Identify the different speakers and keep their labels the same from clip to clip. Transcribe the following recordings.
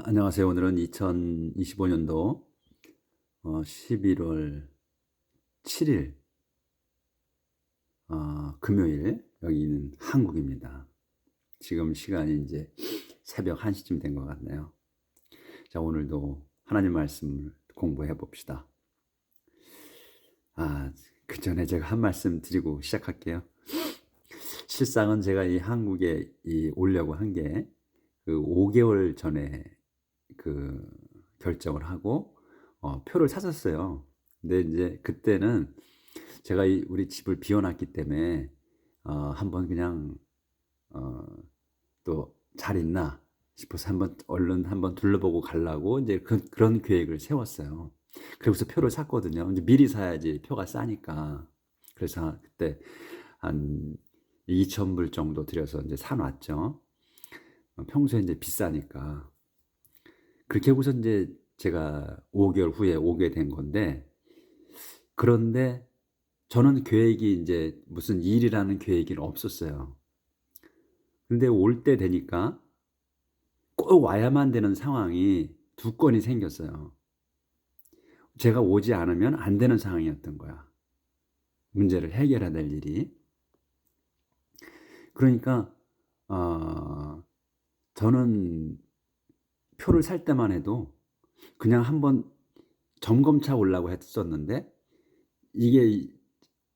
Speaker 1: 안녕하세요. 오늘은 2025년도 11월 7일 금요일, 여기는 한국입니다. 지금 시간이 이제 새벽 1시쯤 된 것 같네요. 자, 오늘도 하나님 말씀을 공부해 봅시다. 그 전에 제가 한 말씀 드리고 시작할게요. 실상은 제가 이 한국에 오려고 한 게 그 5개월 전에 그 결정을 하고 표를 샀었어요. 근데 이제 그때는 제가 우리 집을 비워놨기 때문에 한번 그냥 또 잘 있나 싶어서 한번 얼른 한번 둘러보고 가려고 이제 그런 계획을 세웠어요. 그래서 표를 샀거든요. 이제 미리 사야지 표가 싸니까. 그래서 그때 한 2,000불 정도 들여서 이제 사놨죠. 평소에 이제 비싸니까. 그렇게 하고서 이제 제가 5개월 후에 오게 된 건데, 그런데 저는 계획이 이제 무슨 일이라는 계획이 없었어요. 근데 올 때 되니까 꼭 와야만 되는 상황이 두 건이 생겼어요. 제가 오지 않으면 안 되는 상황이었던 거야. 문제를 해결해야 될 일이. 그러니까 저는 표를 살 때만 해도 그냥 한번 점검차 오려고 했었는데, 이게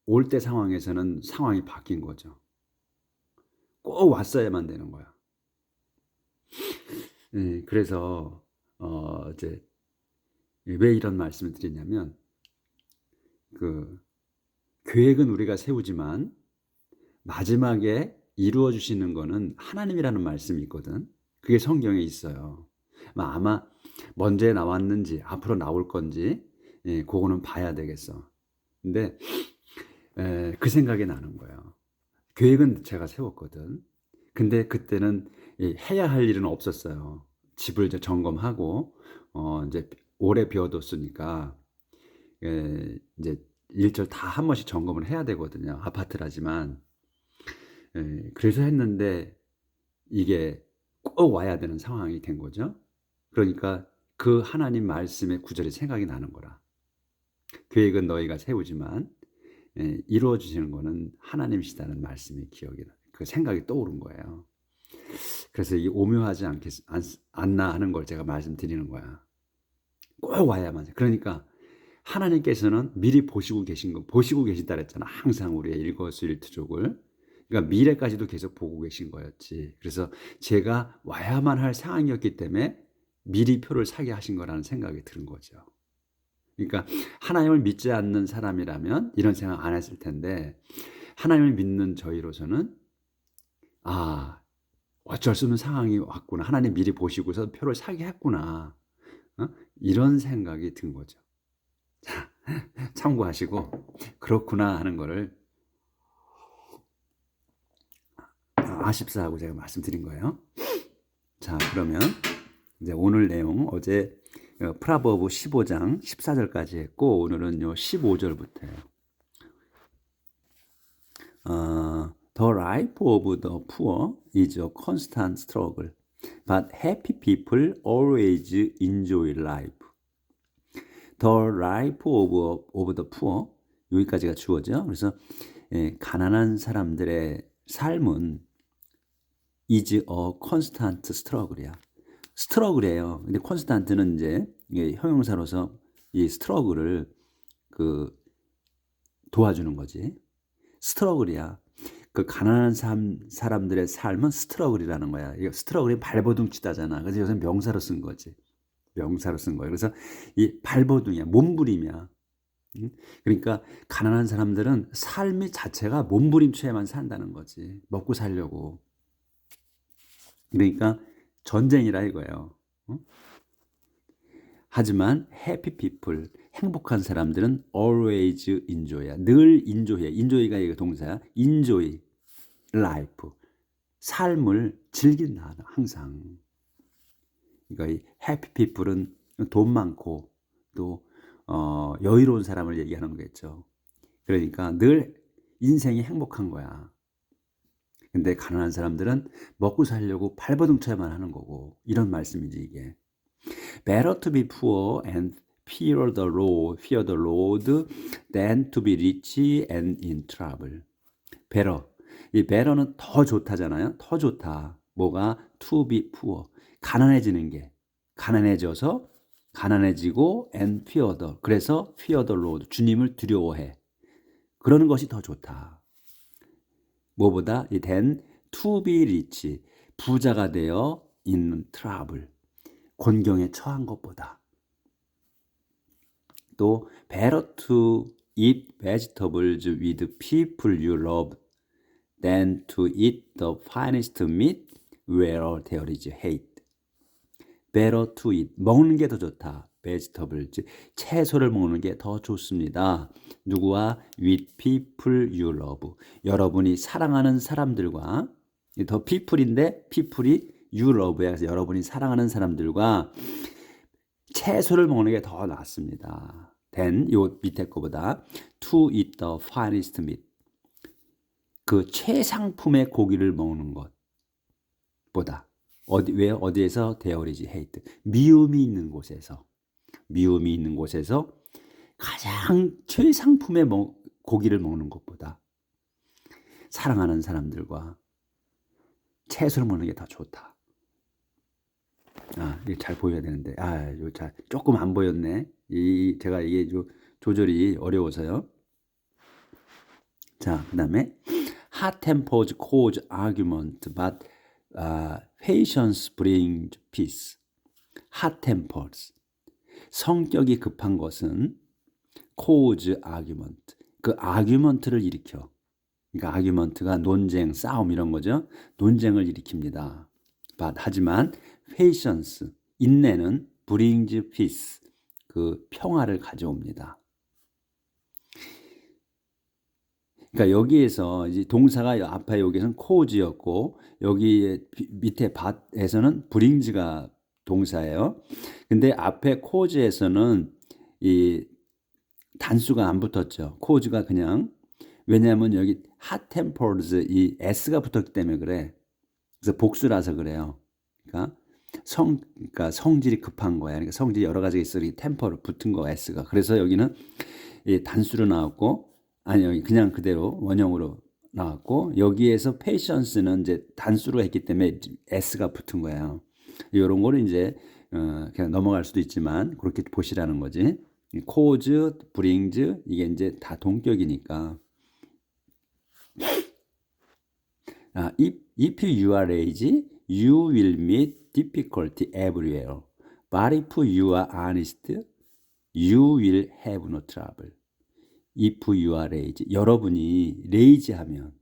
Speaker 1: 올 때 상황에서는 상황이 바뀐 거죠. 꼭 왔어야만 되는 거야. 그래서 이제 왜 이런 말씀을 드리냐면, 그 계획은 우리가 세우지만 마지막에 이루어 주시는 거는 하나님이라는 말씀이 있거든. 그게 성경에 있어요. 아마 먼저 나왔는지 앞으로 나올 건지 그거는 봐야 되겠어. 근데 그 생각이 나는 거예요. 계획은 제가 세웠거든. 근데 그때는 해야 할 일은 없었어요. 집을 이제 점검하고 이제 오래 비워뒀으니까 이제 일절 다 한 번씩 점검을 해야 되거든요. 아파트라지만. 그래서 했는데 이게 꼭 와야 되는 상황이 된 거죠. 그러니까 그 하나님 말씀의 구절이 생각이 나는 거라. 계획은 너희가 세우지만 이루어 주시는 거는 하나님이시다는 말씀이 그 생각이 떠오른 거예요. 그래서 이게 오묘하지 않나 하는 걸 제가 말씀드리는 거야. 꼭 와야만. 그러니까 하나님께서는 미리 보시고 계시다 그랬잖아. 항상 우리의 일거수일투족을. 그러니까 미래까지도 계속 보고 계신 거였지. 그래서 제가 와야만 할 상황이었기 때문에 미리 표를 사게 하신 거라는 생각이 드는 거죠. 그러니까 하나님을 믿지 않는 사람이라면 이런 생각 안 했을 텐데, 하나님을 믿는 저희로서는 어쩔 수 없는 상황이 왔구나. 하나님 미리 보시고서 표를 사게 했구나. 이런 생각이 든 거죠. 자, 참고하시고 그렇구나 하는 거를 아십사하고 제가 말씀드린 거예요. 자, 그러면 이제 오늘 내용, 어제 프라버브 15장 14절까지 했고, 오늘은 요 15절부터예요. The life of the poor is a constant struggle, but happy people always enjoy life. The life of the poor, 여기까지가 주어죠. 그래서 가난한 사람들의 삶은 is a constant struggle이야. 스트러글이에요. 근데 콘스탄트는 이제 이게 형용사로서 이 스트러글을 도와주는 거지. 스트러글이야. 그 가난한 사람들의 삶은 스트러글이라는 거야. 이거 스트러글이 발버둥치다잖아. 그래서 요새 명사로 쓴 거지. 명사로 쓴 거야. 그래서 이 발버둥이야. 몸부림이야. 그러니까 가난한 사람들은 삶이 자체가 몸부림쳐야만 산다는 거지. 먹고 살려고. 그러니까 전쟁이라 이거예요. 하지만 happy people, 행복한 사람들은 always enjoy야. 늘 enjoy해. enjoy가 이거 동사야. enjoy life. 삶을 즐긴다. 항상. 그러니까 이 happy people은 돈 많고 또 여유로운 사람을 얘기하는 거겠죠. 그러니까 늘 인생이 행복한 거야. 근데 가난한 사람들은 먹고 살려고 발버둥 쳐야만 하는 거고, 이런 말씀이지 이게. Better to be poor and fear the Lord than to be rich and in trouble. better. 이 better는 더 좋다잖아요. 더 좋다. 뭐가 to be poor. 가난해지는 게. 가난해져서 가난해지고 and fear the. 그래서 fear the Lord. 주님을 두려워해. 그러는 것이 더 좋다. 뭐보다 than to be rich. 부자가 되어 in trouble. 곤경에 처한 것보다. 또 better to eat vegetables with people you love than to eat the finest meat where there is hate. better to eat. 먹는 게 더 좋다. vegetables. 채소를 먹는 게 더 좋습니다. 누구와? with people you love. 여러분이 사랑하는 사람들과 더 people인데 people이 you love야. 그래서 여러분이 사랑하는 사람들과 채소를 먹는 게 더 낫습니다. than 요 밑에 거보다 to eat the finest meat. 그 최상품의 고기를 먹는 것보다 어디에서 there is hate. 미움이 있는 곳에서 가장 최상품의 고기를 먹는 것보다 사랑하는 사람들과 채소를 먹는 게 더 좋다. 이게 잘 보여야 되는데 이거 잘 조금 안 보였네. 제가 이게 조절이 어려워서요. 자, 그다음에 hot tempers cause argument, but patience brings peace. hot tempers. 성격이 급한 것은 cause argument. 그 argument를 일으켜. 그러니까 argument가 논쟁, 싸움 이런 거죠. 논쟁을 일으킵니다. but 하지만 patience, 인내는 brings peace. 그 평화를 가져옵니다. 그러니까 여기에서 이제 동사가 앞에 여기서는 cause였고 여기 밑에 bat에서는 brings가 동사예요. 근데 앞에 cause에서는 이 단수가 안 붙었죠. cause가 그냥 왜냐하면 여기 hot tempers 이 s가 붙었기 때문에 그래. 그래서 복수라서 그래요. 그러니까 성질이 급한 거야. 그러니까 성질이 여러 가지가 있어. 이 템퍼로 붙은 거 s가. 그래서 여기는 이 단수로 나왔고 아니 그냥 그대로 원형으로 나왔고 여기에서 patience는 이제 단수로 했기 때문에 s가 붙은 거예요. 이런 거를 이제 그냥 넘어갈 수도 있지만 그렇게 보시라는 거지. cause, brings 이게 이제 다 동격이니까. If you are lazy, you will meet difficulty everywhere. But if you are honest, you will have no trouble. If you are lazy, 여러분이 lazy하면,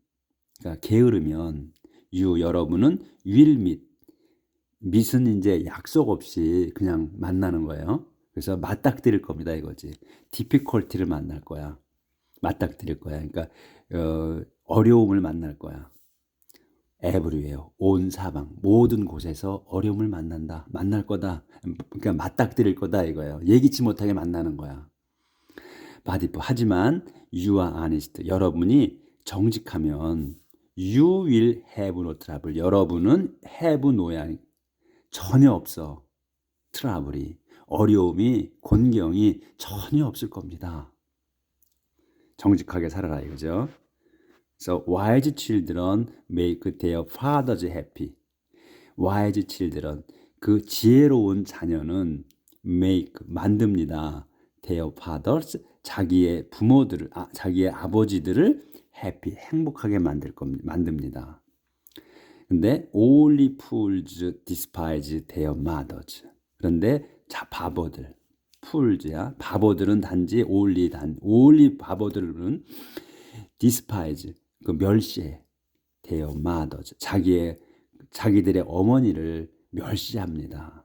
Speaker 1: 그러니까 게으르면, 여러분은 will meet. meet은 이제 약속 없이 그냥 만나는 거예요. 그래서 맞닥뜨릴 겁니다, 이거지. difficulty를 만날 거야. 맞닥뜨릴 거야. 그러니까 어려움을 만날 거야. everywhere, 온 사방, 모든 곳에서 어려움을 만날 거다. 그러니까 맞닥뜨릴 거다 이거예요. 예기치 못하게 만나는 거야. 하지만 you are honest, 여러분이 정직하면 you will have no trouble, 여러분은 have no야, 전혀 없어. 트러블이, 어려움이, 곤경이 전혀 없을 겁니다. 정직하게 살아라 이거죠. So wise children make their fathers happy. wise children, 그 지혜로운 자녀는 make, 만듭니다. their fathers, 자기의 부모들을, 자기의 아버지들을 happy, 행복하게 만듭니다. 근데 only fools despise their mothers. 그런데 바보들, fools야. 바보들은 단지 only 바보들은 despise, 그 멸시해. their mothers, 자기들의 어머니를 멸시합니다.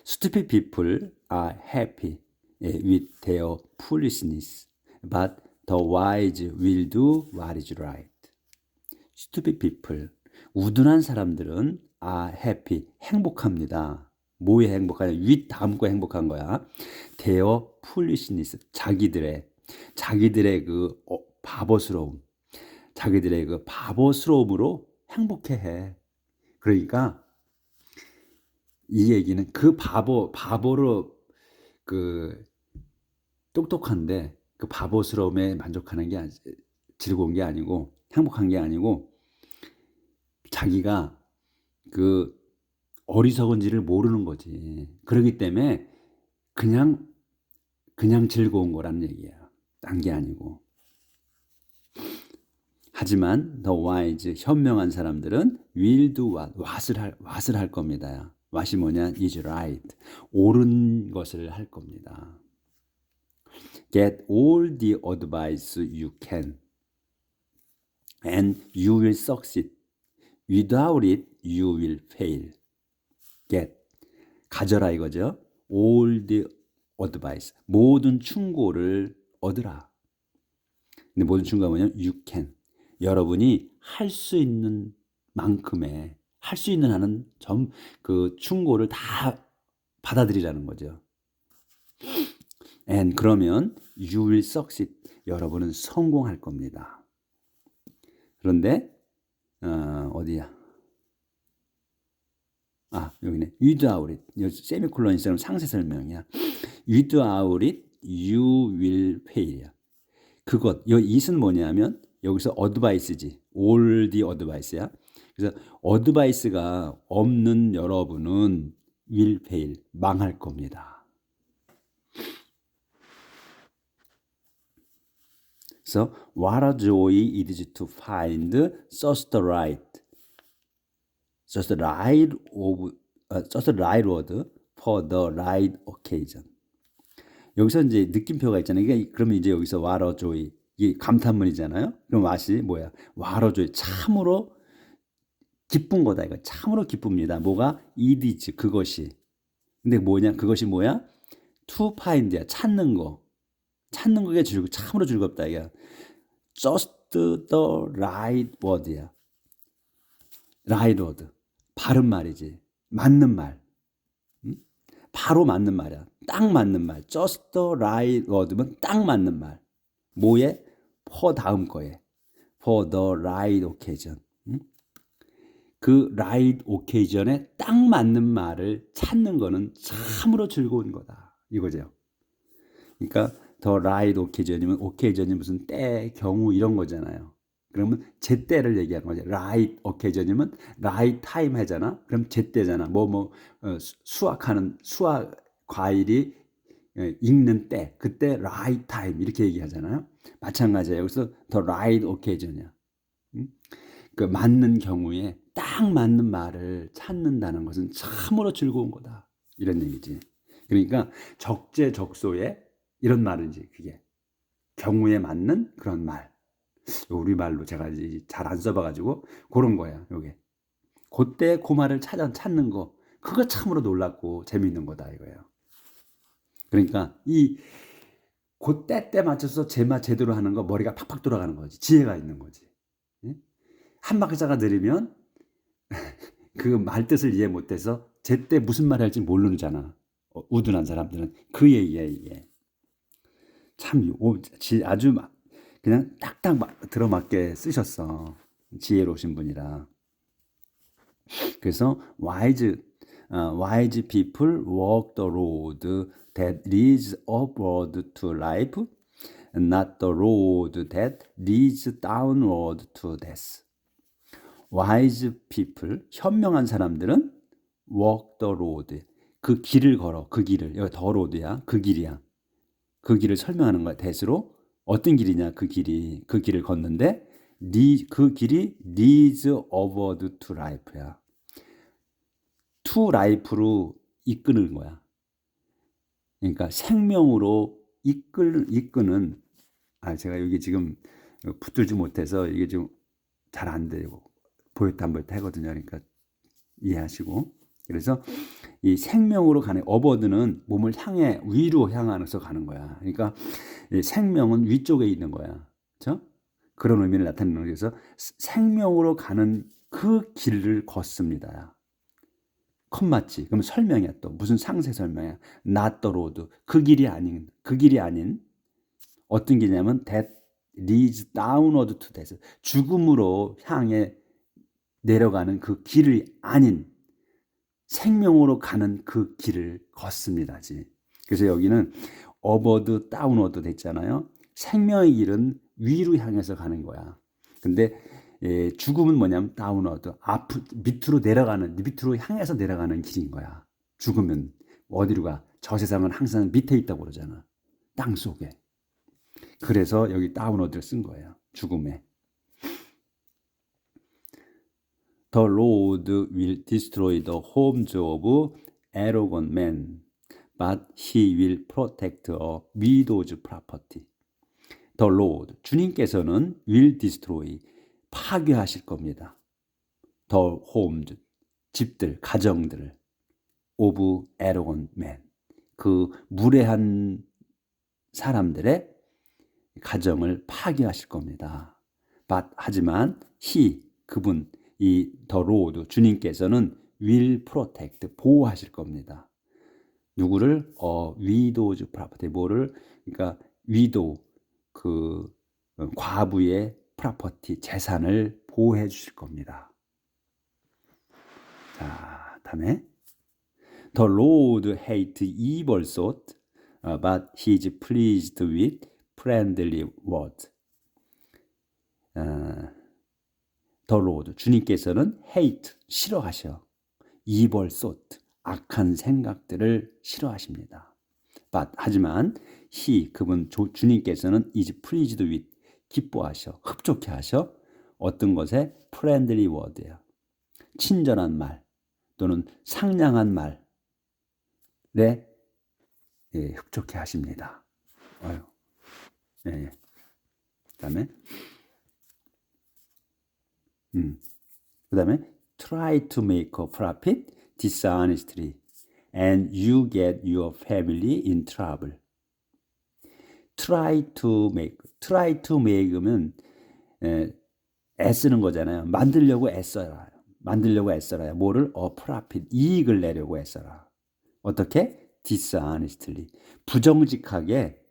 Speaker 1: Stupid people are happy with their foolishness, but the wise will do what is right. Stupid people, 우둔한 사람들은 are happy, 행복합니다. 뭐에 행복하냐? with 다음 거 행복한 거야. their foolishness, 자기들의 그 바보스러움, 자기들의 그 바보스러움으로 행복해해. 그러니까 이 얘기는 그 바보로 그 똑똑한데 그 바보스러움에 만족하는 게 즐거운 게 아니고 행복한 게 아니고 자기가 그 어리석은지를 모르는 거지. 그렇기 때문에 그냥 즐거운 거라는 얘기야. 딴 게 아니고. 하지만 the wise, 현명한 사람들은 will do what을 할 겁니다. what이 뭐냐? is right. 옳은 것을 할 겁니다. Get all the advice you can and you will succeed. Without it, you will fail. Get, 가져라 이거죠. All the advice, 모든 충고를 얻으라. 근데 모든 충고가 뭐냐면 you can. 여러분이 할 수 있는 만큼의 할 수 있는 한은 그 충고를 다 받아들이라는 거죠. And 그러면 you will succeed. 여러분은 성공할 겁니다. 그런데 어디야? 여기네. Without it. 세미콜론이 있으면 상세 설명이야. Without it, you will fail. 그것, 이 it은 뭐냐면 여기서 advice지. all the advice야. 그래서 advice가 없는 여러분은 will fail. 망할 겁니다. 그래서 what a joy it is to find just the right word for the right occasion. 여기서 이제 느낌표가 있잖아요. 그러면 이제 여기서 what a joy, 이게 감탄문이잖아요. 그럼 what이 뭐야? what a joy, 참으로 기쁜 거다. 이거 참으로 기쁩니다. 뭐가? it is, 그것이. 근데 뭐냐? 그것이 뭐야? to find야. 찾는 거. 찾는 거게 참으로 즐겁다. 이게 just the right word야. right word. 바른 말이지. 맞는 말. 바로 맞는 말이야. 딱 맞는 말. just the right word면 딱 맞는 말. 뭐에? for 다음 거에. for the right occasion. 그 right occasion에 딱 맞는 말을 찾는 거는 참으로 즐거운 거다. 이거죠. 그러니까 the right occasion이 무슨 때, 경우 이런 거잖아요. 그러면 제때를 얘기하는 거죠. right occasion이면 right time 하잖아. 그럼 제때잖아. 수학 과일이 익는 때, 그때 right time 이렇게 얘기하잖아요. 마찬가지예요. 여기서 the right occasion이야. 그 맞는 경우에 딱 맞는 말을 찾는다는 것은 참으로 즐거운 거다. 이런 얘기지. 그러니까 적재적소에 이런 말인지 그게 경우에 맞는 그런 말. 우리말로 제가 잘 안 써봐가지고 그런 거야. 요게 그때 그 말을 찾는 거, 그거 참으로 놀랍고 재미있는 거다 이거예요. 그러니까 그때 맞춰서 제대로 하는 거, 머리가 팍팍 돌아가는 거지. 지혜가 있는 거지. 한 박자가 느리면 그 말 뜻을 이해 못해서 제때 무슨 말 할지 모르잖아. 우둔한 사람들은 그 얘기야 이게. 참 아주 그냥 딱딱 들어맞게 쓰셨어. 지혜로우신 분이라. 그래서 wise people walk the road that leads upward to life, and not the road that leads downward to death. wise people, 현명한 사람들은 walk the road, 그 길을 걸어. 그 길을, 여기 the road야. 그 길이야. 그 길을 설명하는 거야. 대수로 어떤 길이냐? 그 길을 걷는데 그 길이 leads upward to life야. to life로 이끄는 거야. 그러니까 생명으로 이끄는. 제가 여기 지금 붙들지 못해서 이게 좀 잘 안 돼요. 보였다 안 보였다 하거든요. 그러니까 이해하시고. 그래서 이 생명으로 가는 어버드는 몸을 위로 향해서 가는 거야. 그러니까 생명은 위쪽에 있는 거야. 그렇죠? 그런 의미를 나타내는 거예요. 그래서 생명으로 가는 그 길을 걷습니다. 컴맞지. 그럼 설명이야 또. 무슨 상세 설명이야. not the road. 그 길이 아닌 어떤 길이냐면 that leads downward to death. 죽음으로 향해 내려가는 그 길이 아닌 생명으로 가는 그 길을 걷습니다지. 그래서 여기는 어버드 다운워드 됐잖아요. 생명의 길은 위로 향해서 가는 거야. 근데 죽음은 뭐냐면 다운워드, 밑으로 내려가는, 밑으로 향해서 내려가는 길인 거야. 죽으면 어디로 가? 저 세상은 항상 밑에 있다고 그러잖아. 땅 속에. 그래서 여기 다운워드를 쓴 거예요. 죽음에. The Lord will destroy the homes of arrogant men, but he will protect a widow's property. The Lord, 주님께서는 will destroy, 파괴하실 겁니다. The homes, 집들, 가정들, of arrogant men, 그 무례한 사람들의 가정을 파괴하실 겁니다. But, 하지만 he, 그분, 이 the Lord, 주님께서는 will protect, 보호하실 겁니다. 누구를? widow's property, 뭐를? 그러니까 widow, 그 과부의 property, 재산을 보호해 주실 겁니다. 자, 다음에 The Lord hates evil thought, but he is pleased with friendly words. The Lord, 주님께서는 hate, 싫어하셔. evil thought, 악한 생각들을 싫어하십니다. But, 하지만 he, 그분 주님께서는 is pleased with, 기뻐하셔, 흡족해 하셔. 어떤 것에? friendly word야. 친절한 말 또는 상냥한 말에 흡족해 하십니다. 그다음에 그다음에 try to make a profit dishonestly and you get your family in trouble. try to make면 애쓰는 거잖아요. 만들려고 애써라. 뭐를? profit, 이익을 내려고 애써라. 어떻게? dishonestly, 부정직하게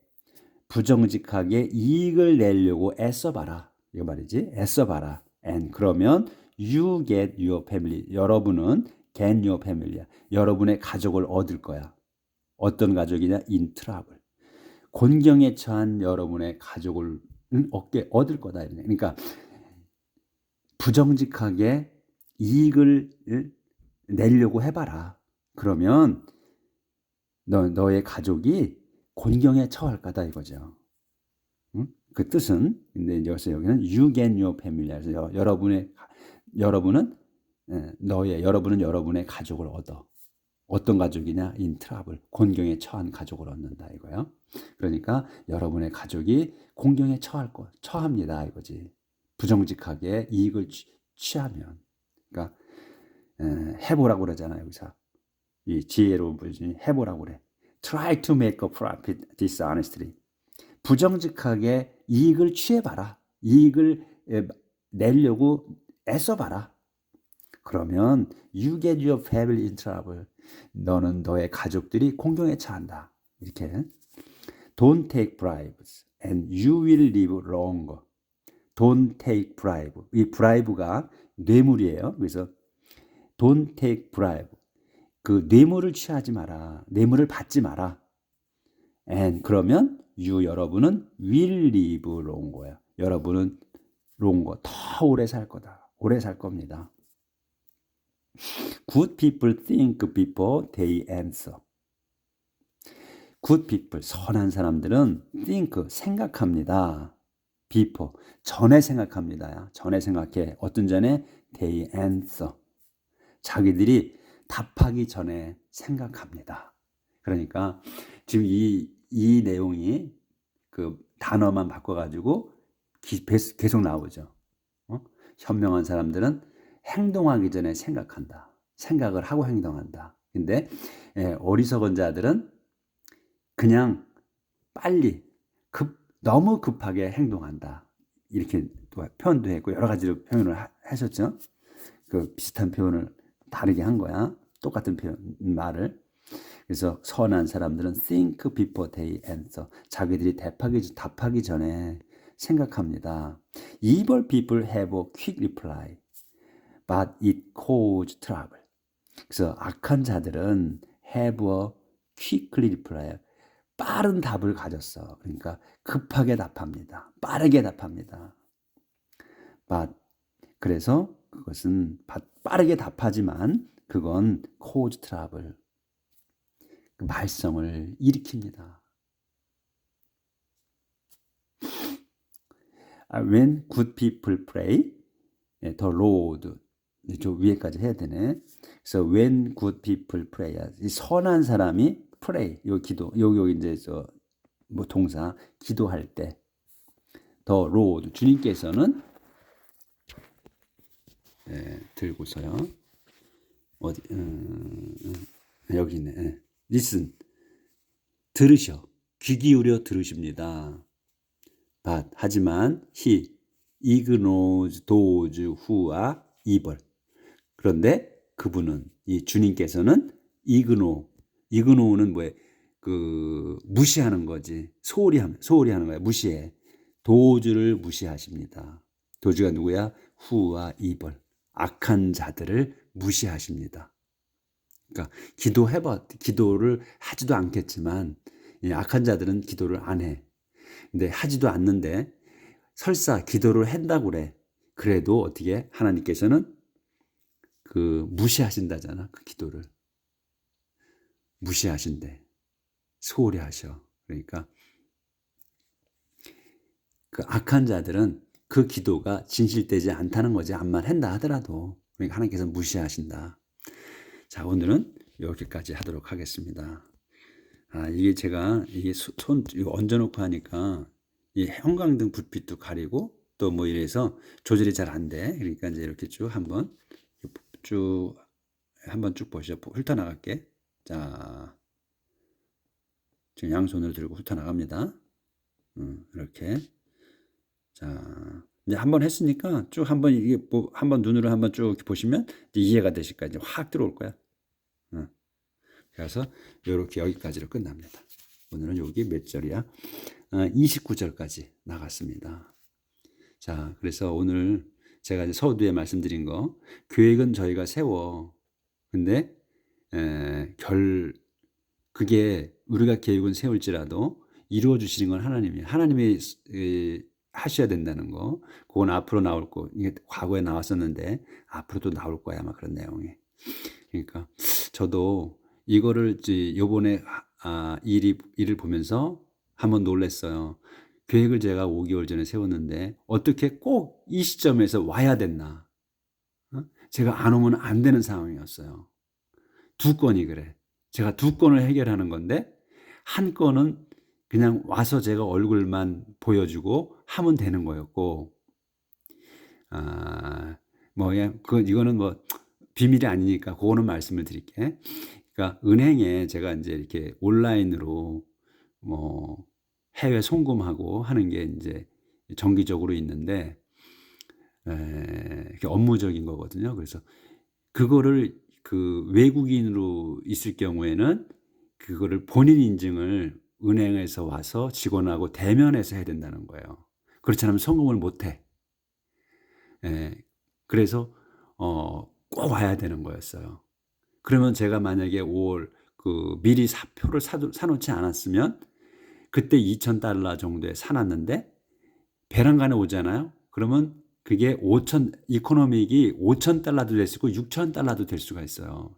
Speaker 1: 이익을 내려고 애써봐라. 이거 말이지. 애써봐라. And 그러면 you get your family. 여러분은 get your family야. 여러분의 가족을 얻을 거야. 어떤 가족이냐? in trouble. 곤경에 처한 여러분의 가족을 얻을 거다. 그러니까 부정직하게 이익을 내려고 해봐라. 그러면 너의 가족이 곤경에 처할 거다 이거죠. 그 뜻은, 근데 여기는 you get your family. 그래서 여러분은 여러분의 가족을 얻어. 어떤 가족이냐? in trouble, 곤경에 처한 가족을 얻는다 이거요. 그러니까 여러분의 가족이 곤경에 처합니다 이거지. 부정직하게 이익을 취하면. 그러니까 해보라고 그러잖아요 여기서. 이 지혜로운 분이 해보라고 그래. Try to make a profit dishonestly. 부정직하게 이익을 취해봐라. 이익을 내려고 애써봐라. 그러면 you get your family in trouble. 너는 너의 가족들이 공경에 처한다. 이렇게. Don't take bribes and you will live longer. Don't take bribe. 이 bribe가 뇌물이에요. 그래서 don't take bribe. 그 뇌물을 취하지 마라. 뇌물을 받지 마라. And 그러면 여러분은 will live longer. 여러분은 longer, 더 오래 살 거다. 오래 살 겁니다. Good people think before they answer. Good people, 선한 사람들은 think, 생각합니다. before, 전에 생각합니다. 전에 생각해. 어떤 전에? they answer. 자기들이 답하기 전에 생각합니다. 그러니까 지금 이 내용이 그 단어만 바꿔가지고 계속 나오죠. 현명한 사람들은 행동하기 전에 생각한다. 생각을 하고 행동한다. 근데 어리석은 자들은 그냥 빨리 너무 급하게 행동한다. 이렇게 또 표현도 했고 여러 가지로 표현을 하셨죠. 그 비슷한 표현을 다르게 한 거야. 똑같은 말을. 그래서 선한 사람들은 think before they answer. 자기들이 답하기 전에 생각합니다. Evil people have a quick reply. but it cause trouble. 그래서 악한 자들은 have a quickly reply. 빠른 답을 가졌어. 그러니까 급하게 답합니다. 빠르게 답합니다. but 그래서 그것은 빠르게 답하지만 그건 cause trouble. 그 말썽을 일으킵니다. When good people pray, the Lord. 저 위에까지 해야 되네. 그래서 when good people pray, 이 선한 사람이 pray, 요 기도, 요 이제 뭐 동사 기도할 때, the Lord 주님께서는 들고서요. 어디 여기 있네. listen 들으셔, 귀 기울여 들으십니다. but 하지만 he ignores those who are evil. 그런데 그분은 이 주님께서는 ignore는 뭐예요? 그 무시하는 거지. 소홀히 하는 거야. 무시해. 도주를 무시하십니다. 도주가 누구야? who are evil. 악한 자들을 무시하십니다. 그러니까 기도를 하지도 않겠지만 이 악한 자들은 기도를 안 해. 근데 하지도 않는데 설사 기도를 한다고 그래. 그래도 어떻게 하나님께서는 그 무시하신다잖아. 그 기도를 무시하신대. 소홀히 하셔. 그러니까 그 악한 자들은 그 기도가 진실되지 않다는 거지. 암만 한다 하더라도. 그러니까 하나님께서 무시하신다. 자, 오늘은 여기까지 하도록 하겠습니다. 이게 제가 이게 손 얹어놓고 하니까 이 형광등 불빛도 가리고 또 뭐 이래서 조절이 잘 안 돼. 그러니까 이제 이렇게 쭉 한번 쭉 보시죠. 훑어나갈게. 자, 지금 양손을 들고 훑어나갑니다. 이렇게. 자, 이제 한번 했으니까 쭉 한번 이게 한번 눈으로 한번 쭉 보시면 이해가 되실 거야. 이제 확 들어올 거야. 그래서 이렇게 여기까지로 끝납니다. 오늘은 여기 몇 절이야? 29절까지 나갔습니다. 자, 그래서 오늘 제가 이제 서두에 말씀드린 거, 계획은 저희가 세워. 근데 그게 우리가 계획은 세울지라도 이루어 주시는 건 하나님이에요. 하나님이 하셔야 된다는 거. 그건 앞으로 나올 거. 이게 과거에 나왔었는데 앞으로도 나올 거야, 아마 그런 내용이. 그러니까 저도 이거를 요번에 일을 보면서 한번 놀랐어요. 계획을 제가 5개월 전에 세웠는데 어떻게 꼭 이 시점에서 와야 됐나? 제가 안 오면 안 되는 상황이었어요. 2건이 그래. 제가 2건을 해결하는 건데 한 건은 그냥 와서 제가 얼굴만 보여주고 하면 되는 거였고, 이거는 뭐 비밀이 아니니까 그거는 말씀을 드릴게. 그러니까 은행에 제가 이제 이렇게 온라인으로 뭐 해외 송금하고 하는 게 이제 정기적으로 있는데 이렇게 업무적인 거거든요. 그래서 그거를 그 외국인으로 있을 경우에는 그거를 본인 인증을 은행에서 와서 직원하고 대면해서 해야 된다는 거예요. 그렇지 않으면 송금을 못 해. 그래서 꼭 와야 되는 거였어요. 그러면 제가 만약에 5월 미리 표를 사놓지 않았으면 그때 $2,000 정도에 사놨는데 배란간에 오잖아요. 그러면 그게 이코노믹이 $5,000도 될 수 있고 $6,000도 될 수가 있어요.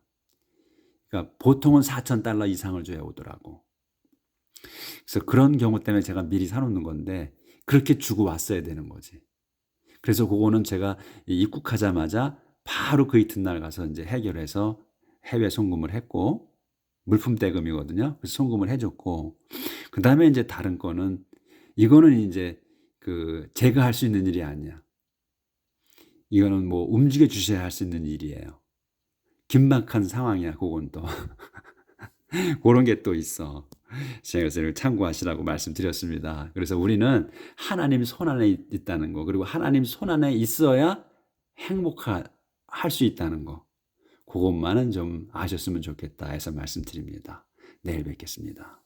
Speaker 1: 그러니까 보통은 $4,000 이상을 줘야 오더라고. 그래서 그런 경우 때문에 제가 미리 사놓는 건데 그렇게 주고 왔어야 되는 거지. 그래서 그거는 제가 입국하자마자 바로 그 이튿날 가서 이제 해결해서 해외 송금을 했고, 물품 대금이거든요. 그래서 송금을 해줬고, 그 다음에 이제 다른 거는 이거는 이제 제가 할 수 있는 일이 아니야. 이거는 뭐 움직여 주셔야 할 수 있는 일이에요. 긴박한 상황이야. 그건 또 그런 게 또 있어. 제가 그래서 참고하시라고 말씀드렸습니다. 그래서 우리는 하나님 손 안에 있다는 거, 그리고 하나님 손 안에 있어야 행복할 수 있다는 거, 그것만은 좀 아셨으면 좋겠다 해서 말씀드립니다. 내일 뵙겠습니다.